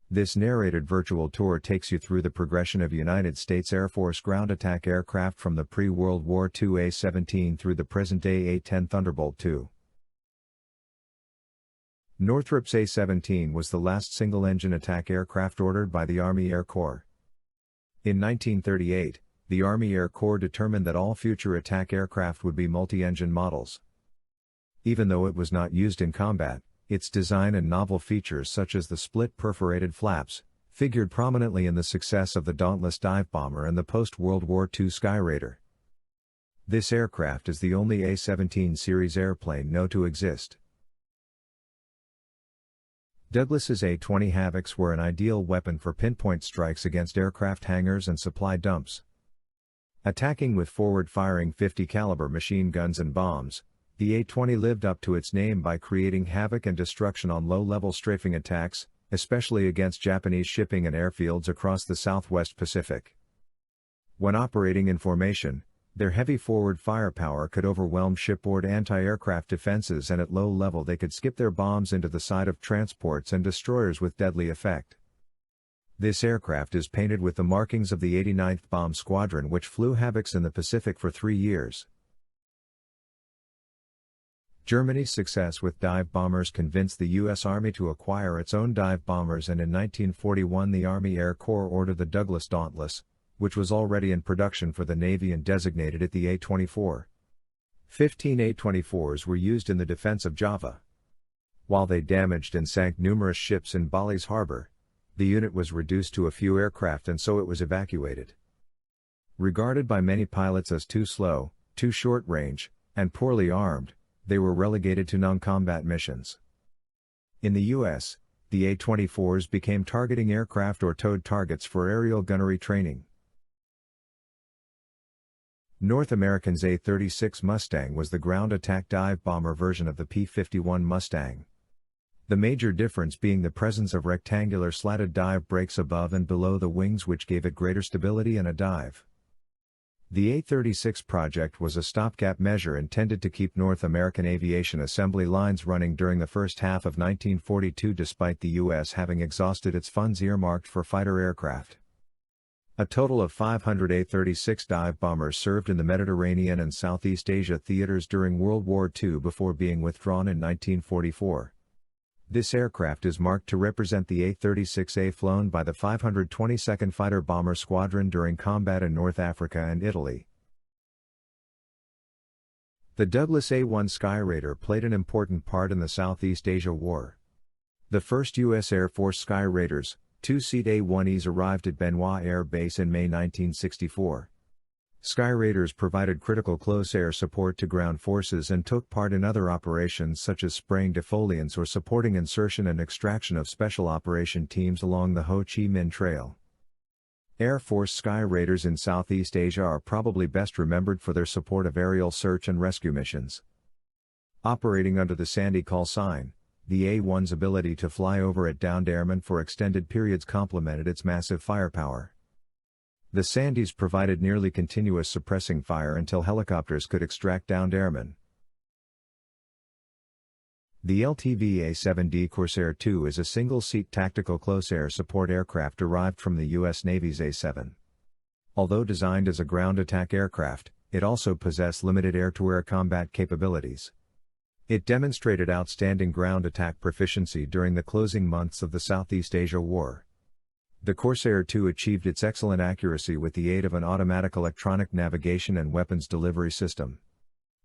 This narrated virtual tour takes you through the progression of United States Air Force ground attack aircraft from the pre-World War II A-17 through the present-day A-10 Thunderbolt II. Northrop's A-17 was the last single-engine attack aircraft ordered by the Army Air Corps. In 1938, the Army Air Corps determined that all future attack aircraft would be multi-engine models. Even though it was not used in combat, its design and novel features such as the split perforated flaps, figured prominently in the success of the Dauntless dive bomber and the post-World War II Skyraider. This aircraft is the only A-17 series airplane known to exist. Douglas's A-20 Havocs were an ideal weapon for pinpoint strikes against aircraft hangars and supply dumps. Attacking with forward-firing 50 caliber machine guns and bombs, the A-20 lived up to its name by creating havoc and destruction on low-level strafing attacks, especially against Japanese shipping and airfields across the Southwest Pacific. When operating in formation, their heavy forward firepower could overwhelm shipboard anti-aircraft defenses, and at low level they could skip their bombs into the side of transports and destroyers with deadly effect. This aircraft is painted with the markings of the 89th Bomb Squadron, which flew Havocs in the Pacific for 3 years. Germany's success with dive bombers convinced the U.S. Army to acquire its own dive bombers, and in 1941 the Army Air Corps ordered the Douglas Dauntless, which was already in production for the Navy, and designated it the A-24. 15 A-24s were used in the defense of Java. While they damaged and sank numerous ships in Bali's harbor, the unit was reduced to a few aircraft, and so it was evacuated. Regarded by many pilots as too slow, too short-range, and poorly armed, they were relegated to non-combat missions. In the U.S., the A-24s became targeting aircraft or towed targets for aerial gunnery training. North American's A-36 Mustang was the ground attack dive bomber version of the P-51 Mustang. The major difference being the presence of rectangular slatted dive brakes above and below the wings, which gave it greater stability in a dive. The A-36 project was a stopgap measure intended to keep North American aviation assembly lines running during the first half of 1942, despite the U.S. having exhausted its funds earmarked for fighter aircraft. A total of 500 A-36 dive bombers served in the Mediterranean and Southeast Asia theaters during World War II before being withdrawn in 1944. This aircraft is marked to represent the A-36A flown by the 522nd Fighter Bomber Squadron during combat in North Africa and Italy. The Douglas A-1 Skyraider played an important part in the Southeast Asia War. The first U.S. Air Force Skyraiders, two-seat A-1Es, arrived at Benoit Air Base in May 1964. Skyraiders provided critical close air support to ground forces and took part in other operations such as spraying defoliants or supporting insertion and extraction of special operation teams along the Ho Chi Minh Trail. Air Force Skyraiders in Southeast Asia are probably best remembered for their support of aerial search and rescue missions. Operating under the Sandy call sign, the A-1's ability to fly over at downed airmen for extended periods complemented its massive firepower. The Sandys provided nearly continuous suppressing fire until helicopters could extract downed airmen. The LTV-A-7D Corsair II is a single-seat tactical close air support aircraft derived from the U.S. Navy's A-7. Although designed as a ground attack aircraft, it also possessed limited air-to-air combat capabilities. It demonstrated outstanding ground attack proficiency during the closing months of the Southeast Asia War. The Corsair II achieved its excellent accuracy with the aid of an automatic electronic navigation and weapons delivery system.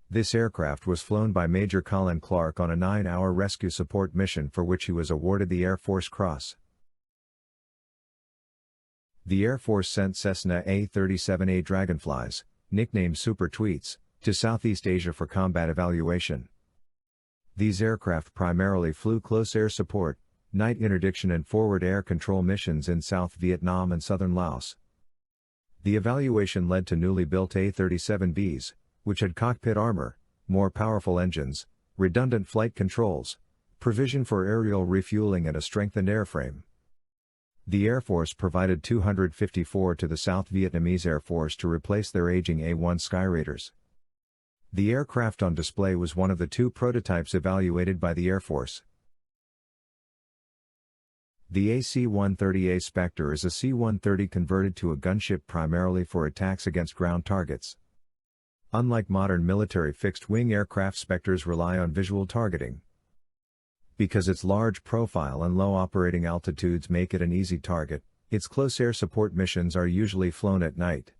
This aircraft was flown by Major Colin Clark on a 9-hour rescue support mission for which he was awarded the Air Force Cross. The Air Force sent Cessna A-37A Dragonflies, nicknamed Super Tweets, to Southeast Asia for combat evaluation. These aircraft primarily flew close air support, night interdiction and forward air control missions in South Vietnam and southern Laos. The evaluation led to newly built A-37Bs, which had cockpit armor, more powerful engines, redundant flight controls, provision for aerial refueling and a strengthened airframe. The Air Force provided 254 to the South Vietnamese Air Force to replace their aging A-1 Skyraiders. The aircraft on display was one of the two prototypes evaluated by the Air Force. The AC-130A Spectre is a C-130 converted to a gunship primarily for attacks against ground targets. Unlike modern military fixed-wing aircraft, Spectres rely on visual targeting. Because its large profile and low operating altitudes make it an easy target, its close air support missions are usually flown at night.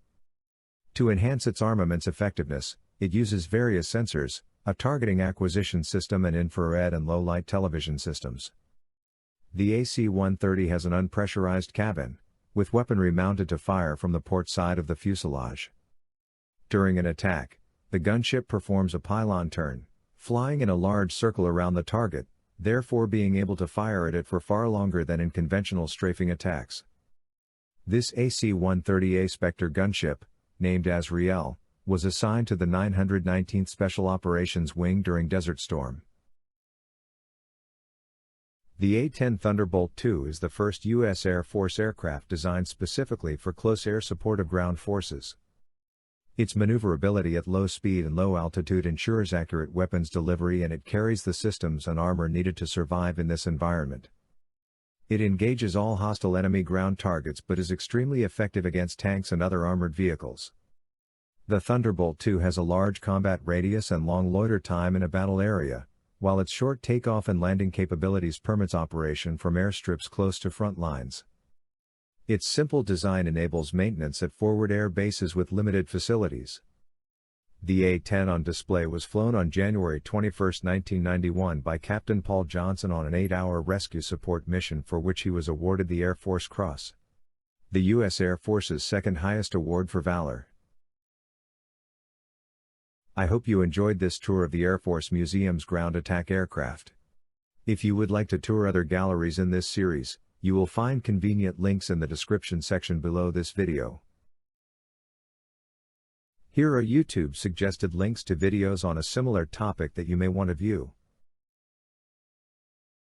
To enhance its armament's effectiveness, it uses various sensors, a targeting acquisition system and infrared and low-light television systems. The AC-130 has an unpressurized cabin, with weaponry mounted to fire from the port side of the fuselage. During an attack, the gunship performs a pylon turn, flying in a large circle around the target, therefore being able to fire at it for far longer than in conventional strafing attacks. This AC-130A Spectre gunship, named Azrael, was assigned to the 919th Special Operations Wing during Desert Storm. The A-10 Thunderbolt II is the first U.S. Air Force aircraft designed specifically for close air support of ground forces. Its maneuverability at low speed and low altitude ensures accurate weapons delivery, and it carries the systems and armor needed to survive in this environment. It engages all hostile enemy ground targets but is extremely effective against tanks and other armored vehicles. The Thunderbolt II has a large combat radius and long loiter time in a battle area, while its short takeoff and landing capabilities permits operation from airstrips close to front lines. Its simple design enables maintenance at forward air bases with limited facilities. The A-10 on display was flown on January 21, 1991 by Captain Paul Johnson on an 8-hour rescue support mission for which he was awarded the Air Force Cross, the U.S. Air Force's second highest award for valor. I hope you enjoyed this tour of the Air Force Museum's ground attack aircraft. If you would like to tour other galleries in this series, you will find convenient links in the description section below this video. Here are YouTube suggested links to videos on a similar topic that you may want to view.